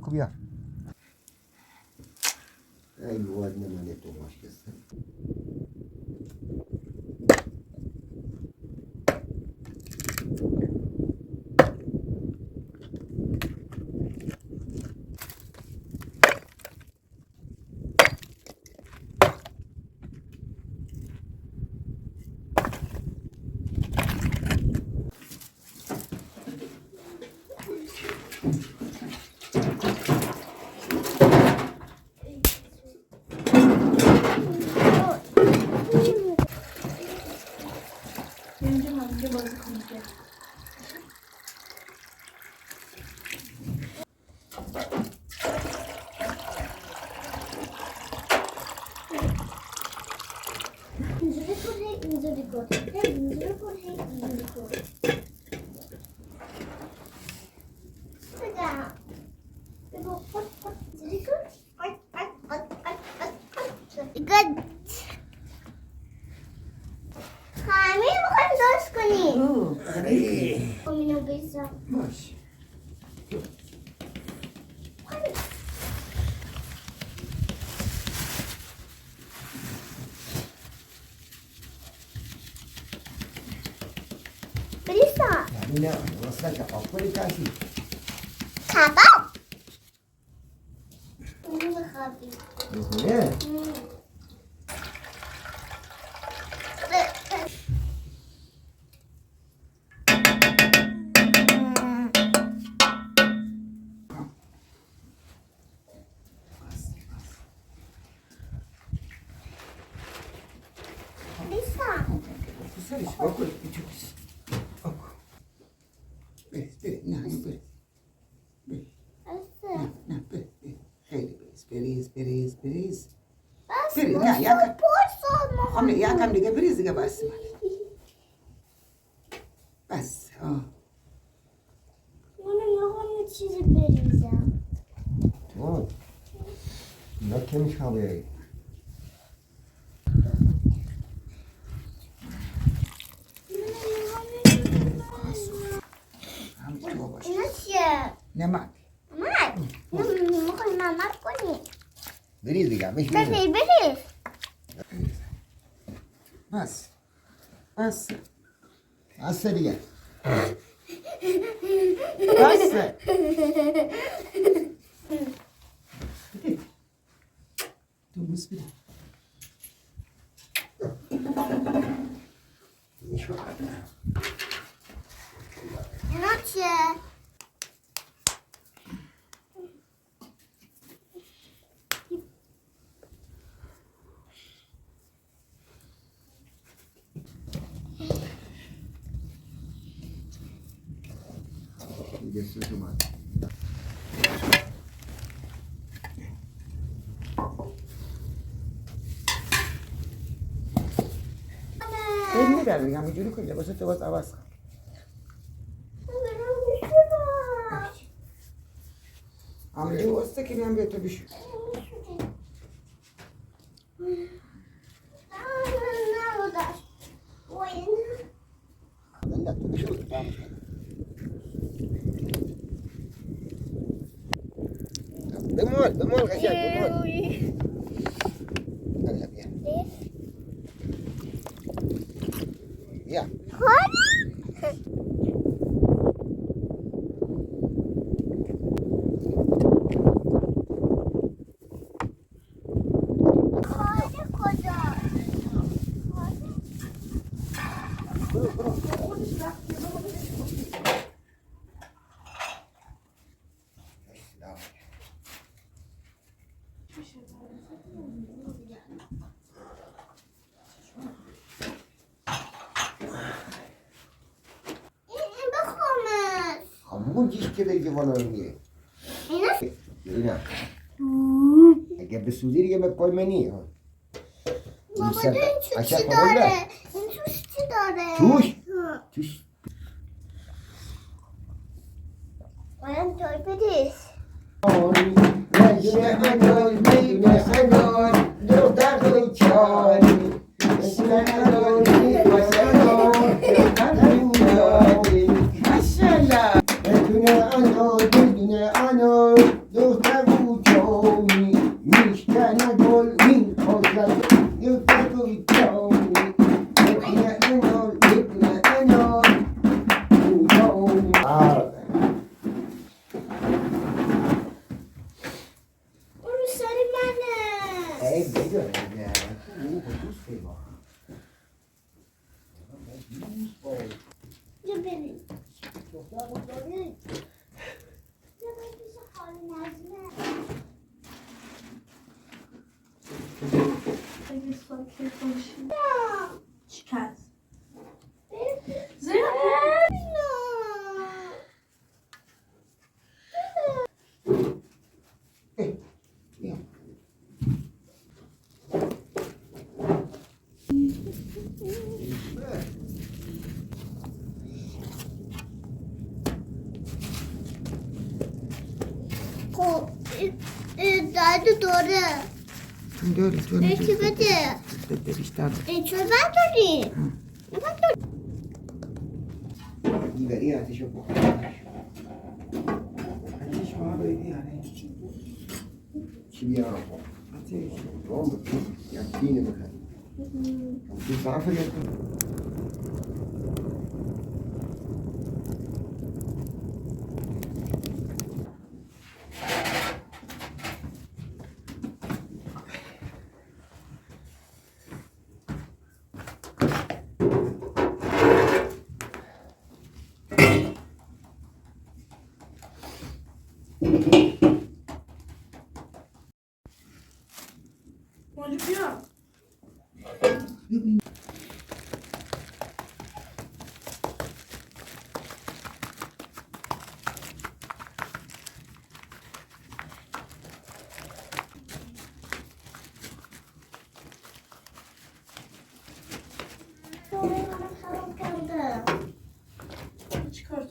کو بیا. ای واد نمونه تو باش کسی. باش. Brisa. نه واسه که آفری کسی. کباب. اونو بخوابی. نه. سرش بکن ایجوز. بره نه بره. نه بره. خیلی بریز. بریز نه یکم. خب نه یکم دیگه بریز دیگه بس. بس من یه چیزی بریزم. تو اینا که میخوابه. اینا چیه؟ نمک. میخوایی نمک کنی؟ بریز دیگه بریز. بس دیگه. بس. تو بس بده. اینا چیه؟ دیگه سوت اومد. این میدارم میگم اینجوری کنی لباس تو باز عوض کن. همه واسه که میام به تو بشو. بمال قشنگ بمال. يلا بيا. يا. همون چیز که دیگه والا میگه. اینا. اگه بسوزی دیگه به پای منی ها. بابا این چی داره؟ این توش چی داره؟ توش. باید توی بدیش. میدونه انگار دختر توی چاری میدونه انگار دختر بیا بریم. بیا بریم پیش خاله نظمه. اگه ساکت باشی چی کس؟ بیا. خب داده داره. داری یکی بده. بده بیشتر چرا نداری؟ دیگری آتیشو بخور آتیش ما بیدی یعنی چی بیارم؟ آتیش روم بکن یا تینه بکن چی صرفه گرکن مالی بیا خراب کرده. چی کار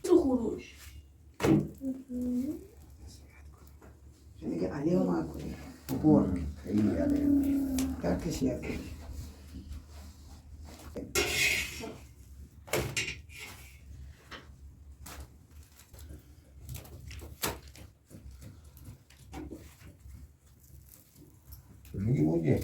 تو خروش دیگه علی اومد کنی بخور خیلی یاده در کسی یکی میگی بوده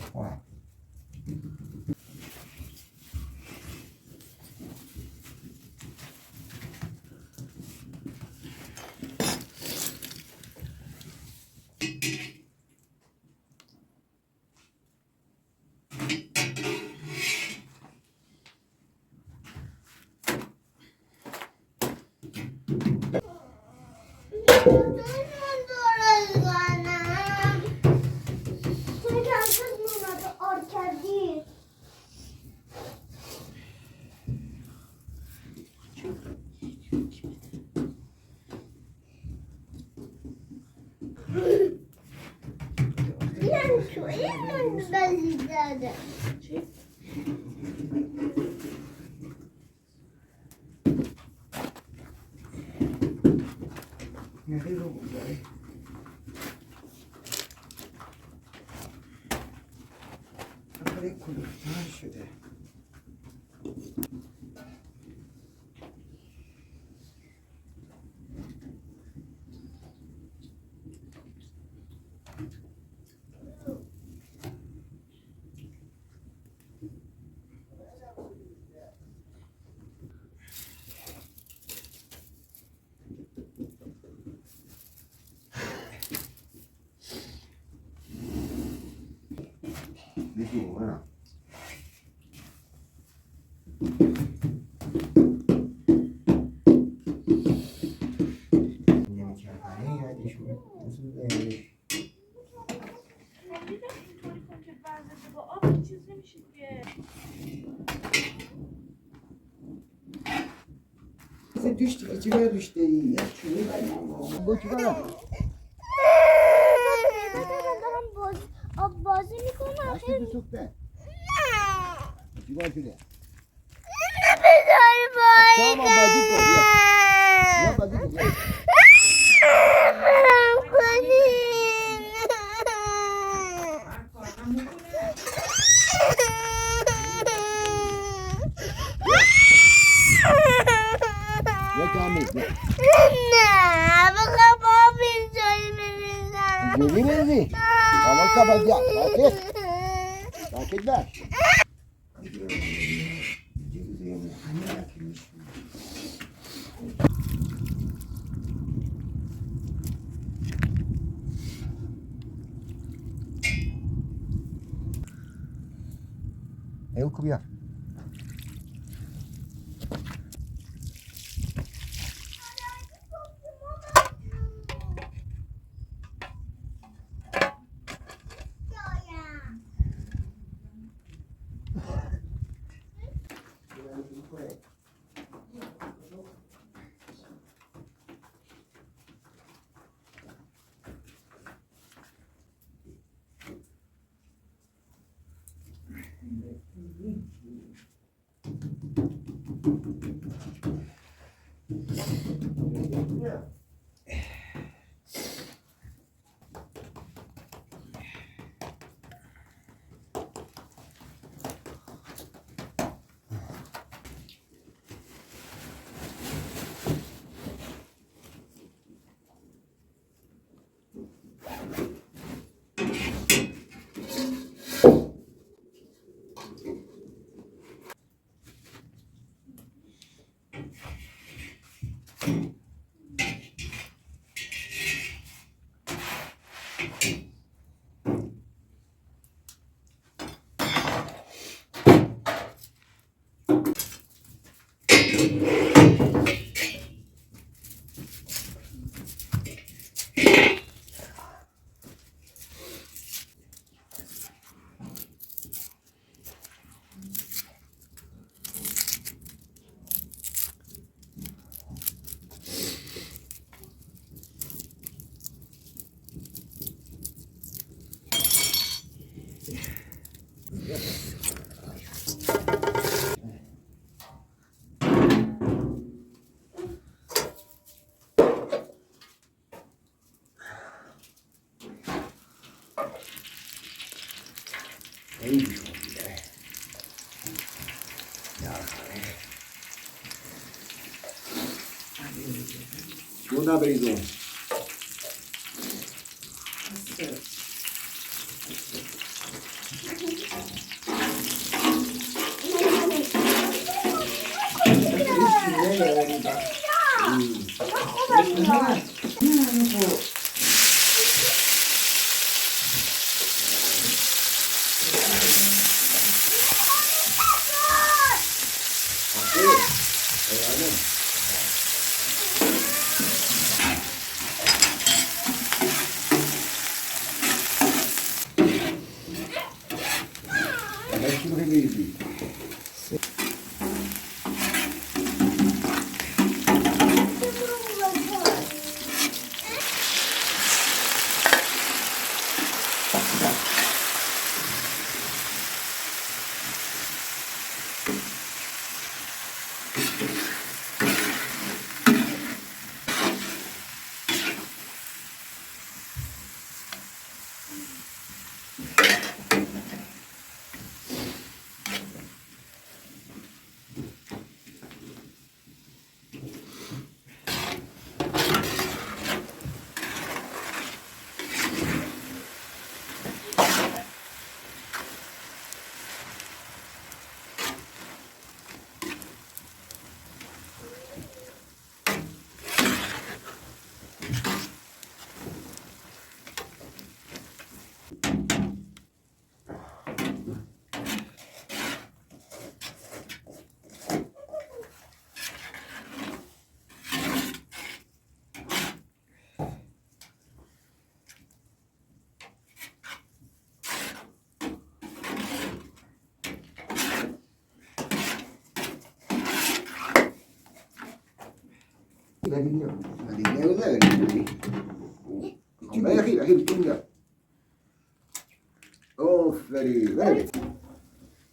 نخی رو بوداری افره کلوفتر شده بیشی اومدم نمی‌چرخانه یادشون اینطوری کن که بعضی با آب چیز نمیشه که دوش دیگه چی باید دوش داری؟ یک چونی باید من با گو چی کنم؟ دارم بازی میکنم. دستی تو سوخته چی باید شده؟ بذاری شام هم بازی کن بیا بازی کن بیا بیا کامی بیا نه بخوام آب اینجایی بریزم. اینجوری بریزی؟ حالا کفت بیا ساکت ساکت باش همه که میشون ایوکو بیا. خیلی شوریده. شو نبریزون.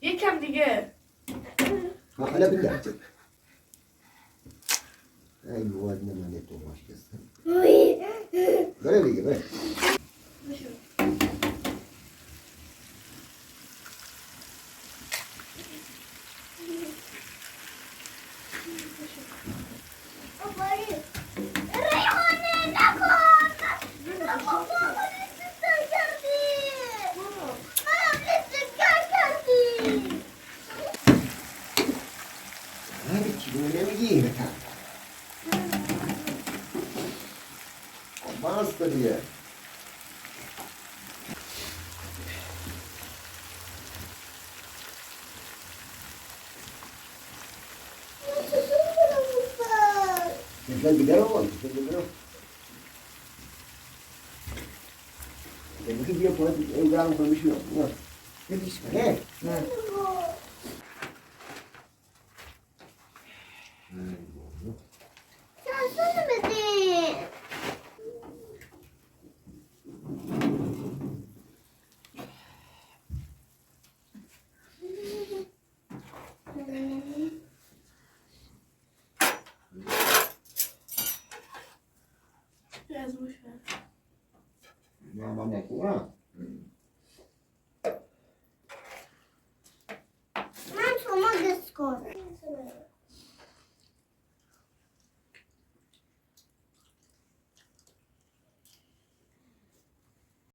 یکم دیگه. حالا بده. ای مواد نمونه تو باش کسی. بره دیگه بره. Basta diye. بگی بیا پایین این گرم کنه میشه بدیش نه نه سرسون بده. از روش برم. نه من نکنم